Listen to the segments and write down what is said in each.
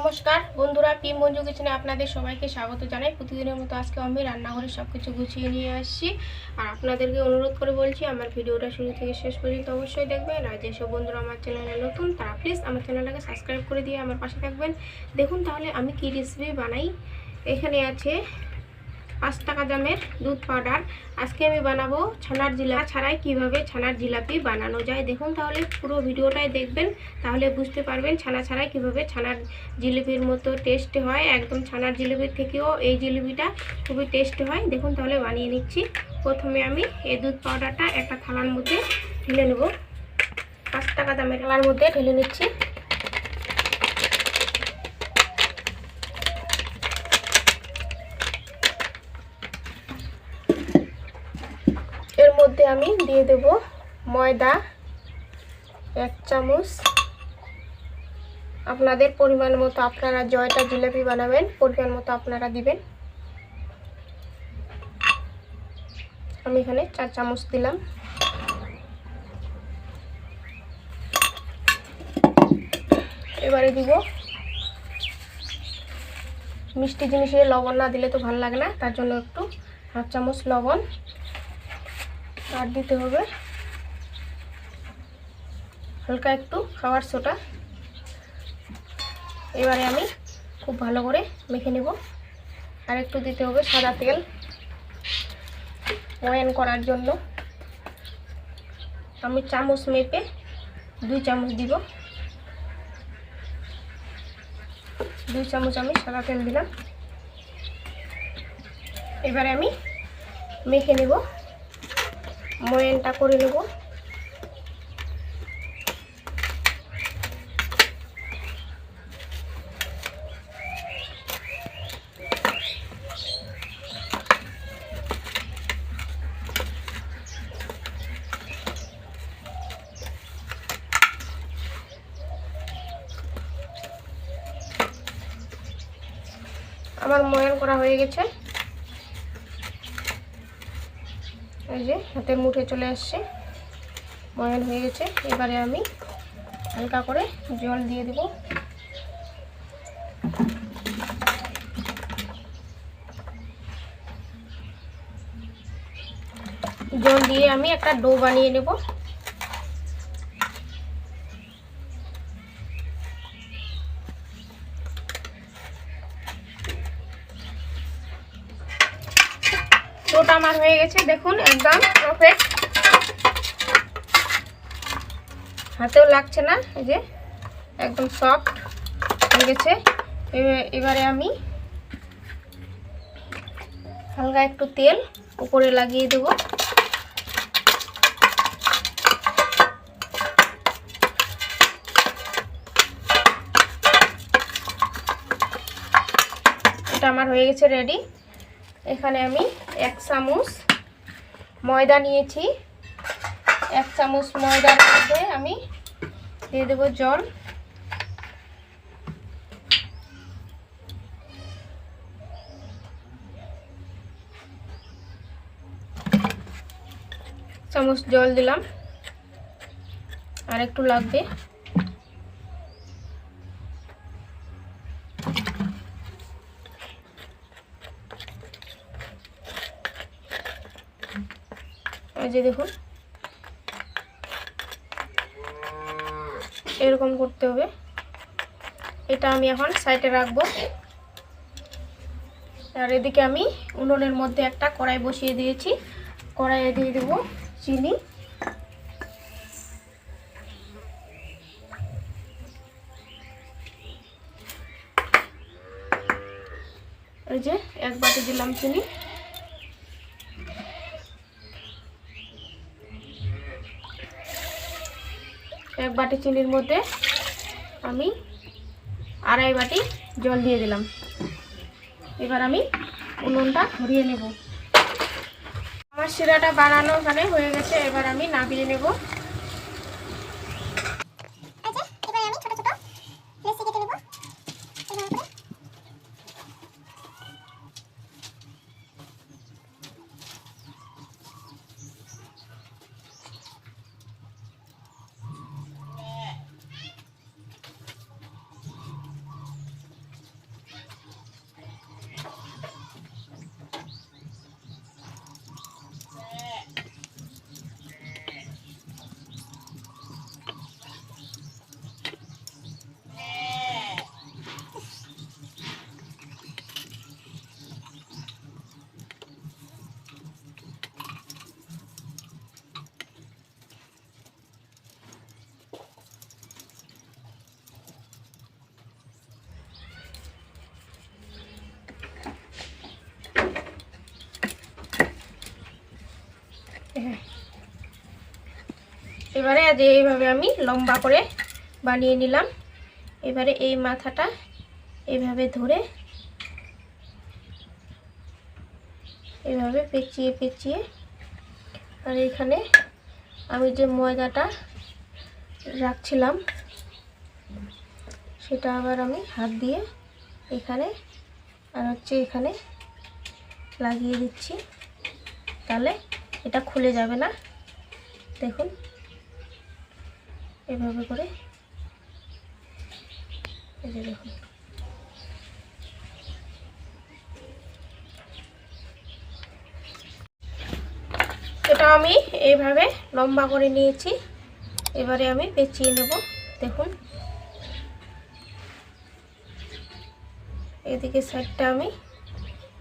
নমস্কার বন্ধুরা, পি মঞ্জু কিচেনে আপনাদের সবাইকে স্বাগত জানাই। প্রতিদিনের মতো আজকে আমি রান্নাঘরে সব কিছু গুছিয়ে নিয়ে আসছি, আর আপনাদেরকে অনুরোধ করে বলছি আমার ভিডিওটা শুরু থেকে শেষ পর্যন্ত অবশ্যই দেখবেন। আর যেসব বন্ধুরা আমার চ্যানেলে নতুন তারা প্লিজ আমার চ্যানেলটাকে সাবস্ক্রাইব করে দিয়ে আমার পাশে থাকবেন। দেখুন তাহলে আমি কি রেসিপি বানাই। এখানে আছে 5 টাকা দামের দুধ পাউডার। আজকে আমি বানাবো ছানার জিলাপি ছাড়াই কিভাবে ছানার জিলাপি বানানো যায়। দেখুন তাহলে পুরো ভিডিওটাই দেখবেন, তাহলে বুঝতে পারবেন ছানা ছাড়াই কিভাবে ছানার জিলিপির মতো টেস্ট হয়। একদম ছানার জিলিপির থেকেও এই জিলিপিটা খুবই টেস্ট হয়। দেখুন তাহলে বানিয়ে নিচ্ছি। প্রথমে আমি এই দুধ পাউডারটা একটা থালার মধ্যে ঢেলে নেব। 5 টাকা দামের থালার মধ্যে ঢেলে নিচ্ছি। এর মধ্যে আমি দিয়ে দেব ময়দা 1 চামচ। আপনাদের পরিমাণ মতো, আপনারা জয়টা জিলাপি বানাবেন পরিমাণ মতো আপনারা দিবেন। আমি এখানে 4 চামচ দিলাম। এবারে দিব মিষ্টি জিনিসে লবণ না দিলে তো ভালো লাগে না, তার জন্য একটু 1/2 চামচ লবণ আর দিতে হবে হালকা একটু খাবার সোডা। এবারে আমি খুব ভালো করে মেখে নেব। আর একটু দিতে হবে সাদা তেল ময়ান করার জন্য। আমি চামচ মেপে 2 চামচ দিব। 2 চামচ আমি সাদা তেল দিলাম। এবারে আমি মেখে নেব, ময়ানটা করে নেব। আমার ময়ান করা হয়ে গেছে, এই যে হাতের মুঠে চলে আসছে, ময়ান হয়ে গেছে। এবারে আমি হালকা করে জল দিয়ে দেব। জল দিয়ে আমি একটা ডো বানিয়ে নেব। ডোটা আমার হয়ে গেছে, দেখুন একদম পারফেক্ট, হাতেও লাগছে না, এই যে একদম সফট হয়ে গেছে। এবারে আমি হালকা একটু তেল উপরে লাগিয়ে দেব। এটা আমার হয়ে গেছে রেডি। এখানে আমি 1 চামচ ময়দা নিয়েছি। 1 চামচ ময়দার মধ্যে আমি দিয়ে দেব জল। চামচ জল দিলাম, আর একটু লাগবে। এই যে দেখুন এরকম করতে হবে। এটা আমি এখন সাইডে রাখবো। আর এদিকে আমি উনুনের মধ্যে একটা কড়াই বসিয়ে দিয়েছি। কড়াইয়ে দিয়ে দেবো চিনি। এই যে 1 বাটি দিলাম চিনি। এক বাটি চিনির মধ্যে আমি 2.5 বাটি জল দিয়ে দিলাম। এবার আমি উনুনটা ধরিয়ে নেব। আমার শিরাটা বানানো ওখানে হয়ে গেছে, এবার আমি নামিয়ে নেব। এবারে যে এইভাবে আমি লম্বা করে বানিয়ে নিলাম। এবারে এই মাথাটা এইভাবে ধরে এইভাবে পেঁচিয়ে পেঁচিয়ে, আর এখানে আমি যে ময়দাটা রাখছিলাম সেটা আবার আমি হাত দিয়ে এখানে আর এখানে লাগিয়ে দিচ্ছি, তাহলে এটা খুলে যাবে না। দেখুন এভাবে করে, এই যে দেখুন এটা আমি এইভাবে লম্বা করে নিয়েছি। এবারে আমি পেঁচিয়ে নেব। দেখুন এদিকে সাইডটা আমি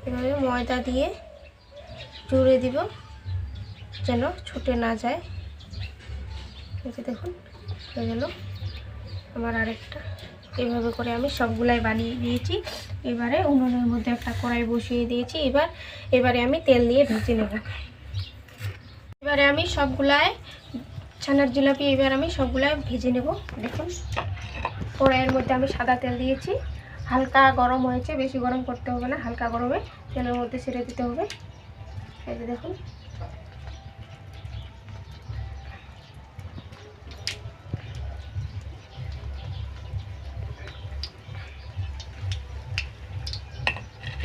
এভাবে ময়দা দিয়ে জুড়ে দিব যেন ছুটে না যায়। এই যে দেখুন হয়ে গেল আমার আরেকটা। এইভাবে করে আমি সবগুলাই বানিয়ে দিয়েছি। এবারে উনুনের মধ্যে একটা কড়াই বসিয়ে দিয়েছি। এবারে আমি তেল দিয়ে ভেজে নেব। এবারে আমি সবগুলাই ছানার জিলাপি এবার আমি সবগুলাই ভেজে নেব। দেখুন কড়াইয়ের মধ্যে আমি সাদা তেল দিয়েছি, হালকা গরম হয়েছে, বেশি গরম করতে হবে না, হালকা গরমে তেলের মধ্যে ছেড়ে দিতে হবে। এই যে দেখুন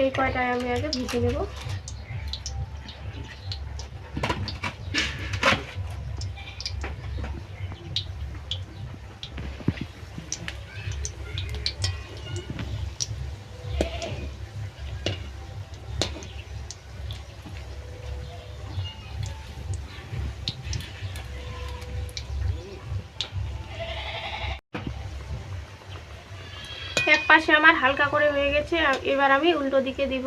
এই কয়টায় আমি আগে ভেজে নেব। এক পাশে আমার হালকা করে হয়ে গেছে, এবার আমি উল্টো দিকে দিব।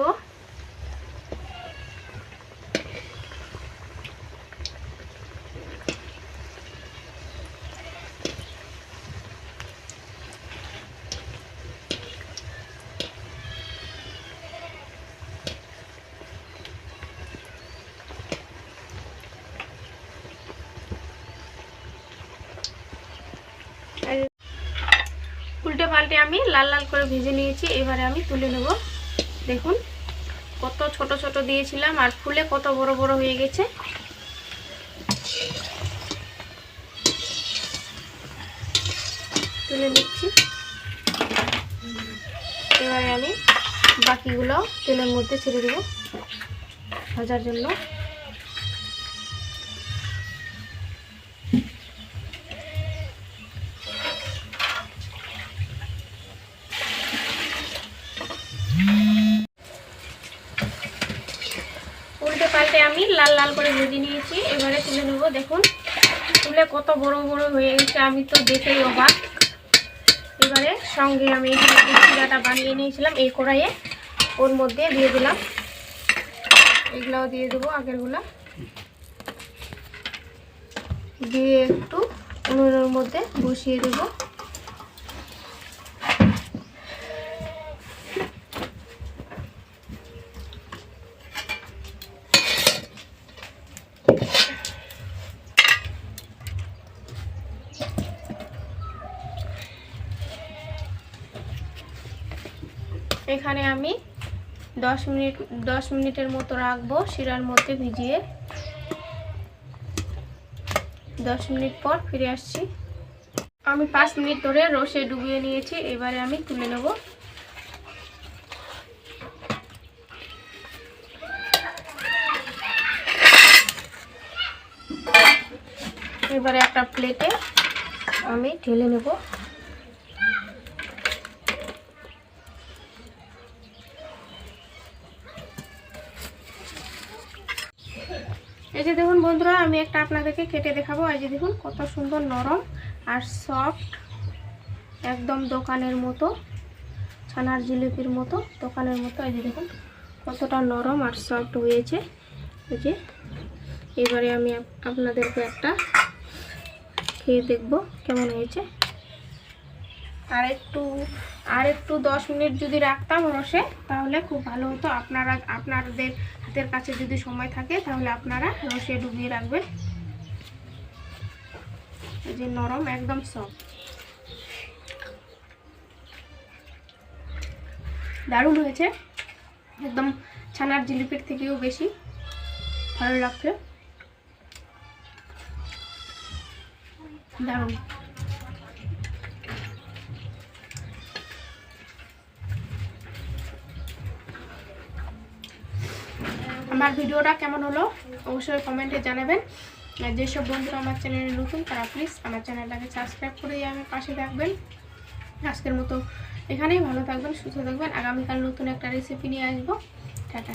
উল্টে পাল্টে আমি লাল লাল করে ভেজে নিয়েছি। এবারে আমি তুলে নেব। দেখুন কত ছোট ছোট দিয়েছিলাম আর ফুলে কত বড় বড় হয়ে গেছে। তুলে নিচ্ছি। এবারে আমি বাকিগুলো তেলের মধ্যে ছেড়ে দেব ভাজার জন্য। উল্টে পাল্টে আমি লাল লাল করে ভেজে নিয়েছি। এবারে তুলে নেব। দেখুন তুলে কত বড় বড় হয়ে গেছে, আমি তো দেখেই অবাক। এবারে সঙ্গে আমি এখানে চিড়াটা বানিয়ে নিয়েছিলাম এই কড়াইয়ে, ওর মধ্যে দিয়ে দিলাম। এগুলাও দিয়ে দেবো, আগেরগুলা দিয়ে একটু উনুনের মধ্যে বসিয়ে দেবো। এখানে আমি 10 মিনিটের মতো রাখবো শিরার মধ্যে ভিজিয়ে। 10 মিনিট পর ফিরে আসছি। আমি 5 মিনিট ধরে রসে ডুবিয়ে নিয়েছি। এবারে আমি তুলে নেব। এবারে একটা প্লেটে আমি ঢেলে নেব। এই যে দেখুন বন্ধুরা, আমি একটা আপনাদেরকে কেটে দেখাবো। এই যে দেখুন কত সুন্দর নরম আর সফট, একদম দোকানের মতো, ছানার জিলিপির মতো, দোকানের মতো। এই যে দেখুন কতটা নরম আর সফট হয়েছে। এই যে এবারে আমি আপনাদেরকে একটা খেয়ে দেখব কেমন হয়েছে। আর একটু 10 মিনিট যদি রাখতাম রসে তাহলে খুব ভালো হতো। আপনাদের হাতের কাছে যদি সময় থাকে তাহলে আপনারা রসে ডুবিয়ে রাখবেন। এই যে নরম, একদম সফট, দারুণ হয়েছে। একদম ছানার জিলিপির থেকেও বেশি ভালো লাগছে, দারুণ। আমার ভিডিওটা কেমন হলো অবশ্যই কমেন্টে জানাবেন। আর যেসব বন্ধুরা আমার চ্যানেলে নতুন তারা প্লিজ আমার চ্যানেলটাকে সাবস্ক্রাইব করে আমার পাশে থাকবেন। আজকের মতো এখানেই, ভালো থাকবেন, সুস্থ থাকবেন। আগামীকাল নতুন একটা রেসিপি নিয়ে আসবো। টাটা।